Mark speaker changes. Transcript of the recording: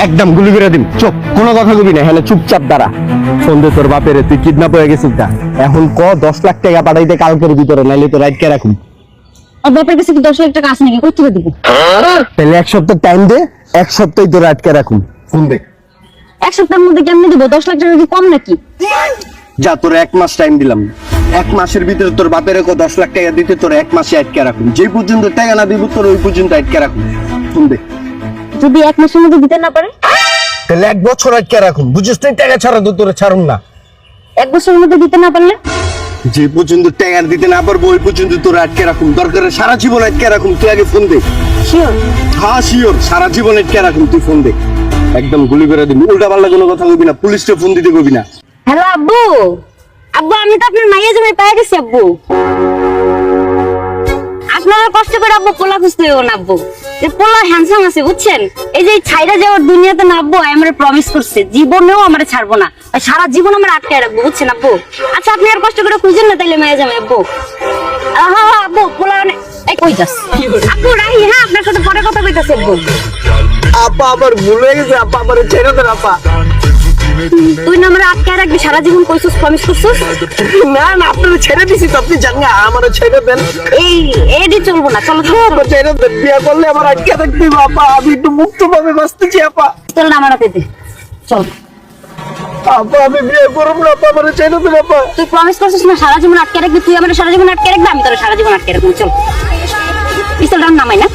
Speaker 1: একদম গুলি করে দিম। চুপ, কোনো কথা কবি না, হ্যাঁ চুপচাপ দাঁড়া। ফোন দে তোর বাপের, তুই কিডন্যাপ হয়ে গেছিস না। এখন 10 লাখ টাকা পাঠাইতে কালকের ভিতরে, নাইলে তো রাইট কে রাখুন।
Speaker 2: আর বাপের কাছে কি 10 লাখ টাকা আছে নাকি? কই থেকে দিব?
Speaker 1: তাহলে 1 সপ্তাহ টাইম দে, 1 সপ্তাহ তোর আটকে রাখুন। ফোন দে।
Speaker 2: 1 সপ্তাহের মধ্যে কেমনে দিব? 10 লাখ টাকা কি কম নাকি?
Speaker 1: যা, তোর 1 মাস টাইম দিলাম। 1 মাসের ভিতরে তোর বাপের 10 লাখ টাকা দিতে তোর 1 মাসে আটকে রাখুন। যে পর্যন্ত টাকা না দিব তোর ওই পর্যন্ত আটকে রাখুন। ফোন দে।
Speaker 2: যদি 1 মাসের মধ্যে দিতে না পারে?
Speaker 1: তাহলে 1 বছর আটকে রাখুন। বুঝছিস তুই, টাকা ছাড়া তো তোরে ছাড়ুন না।
Speaker 2: 1 বছরের মধ্যে দিতে না পারলে?
Speaker 1: যে পর্যন্ত টাকা দিতে না পারবো ওই পর্যন্ত তোর আটকে রাখুন। দরকার সারা জীবন আটকে রাখুন। তুই আগে ফোন দে।
Speaker 2: শিওর?
Speaker 1: হ্যাঁ শিওর, সারা জীবন আটকে রাখুন। তুই ফোন দে, একদম গুলি করে দিবি। উল্টা পাল্টা কোনো কথা কবি না, পুলিশকে ফোন দিতে কবি না।
Speaker 2: হ্যালো আব্বু। আব্বু আমি তো আপনার মাইয়া জমি পেয়ে গেছি আব্বু। আপনারা কষ্ট করে আব্বু পোলা খুঁজতে হবে না আব্বু। যে পোলা হ্যান্ডসাম আছে বুঝছেন, এই যে ছাইরা যাওয়ার দুনিয়াতে না আব্বু আমারে প্রমিস করছে জীবনেও আমারে ছাড়বো না, আর সারা জীবন আমার আটকে রাখবো বুঝছেন আব্বু। আচ্ছা আপনি আর কষ্ট করে খুঁজেন না তাইলে মাইয়া জমি আব্বু। হ্যাঁ আব্বু পোলা এই কই যাস আব্বু? রাহি, হ্যাঁ আপনার সাথে পরে কথা কইতাছি আব্বু।
Speaker 1: আপা আমার ভুল হয়ে গেছে, আপা আমার ছেড়ে দেন আপা।
Speaker 2: তুই না আমার আটকে রাখবি সারা জীবন, কইছিস প্রমিস করছিস।
Speaker 1: না না, আপনারা ছেড়ে দিছি তো, আপনি জানেন আমার ছেড়ে দেন।
Speaker 2: এই এডি চলবো না, চলো চলো
Speaker 1: ছেড়ে দেন, বিয়ে করলে আমার আটকে রাখতে হবে আপা। আমি একটু মুক্ত ভাবে বাঁচতেছি আপা।
Speaker 2: চল না আমার হাতে দে, চল।
Speaker 1: আপা আমি বিয়ে করব না আপা, আমার ছেড়ে দেন আপা।
Speaker 2: তুই প্রমিস করছিস না সারা জীবন আটকে রাখবি, তুই আমার সারা জীবন আটকে রাখবি, আমি তোর সারা জীবন আটকে রাখবো। চল পিস্তলটা নামাই না।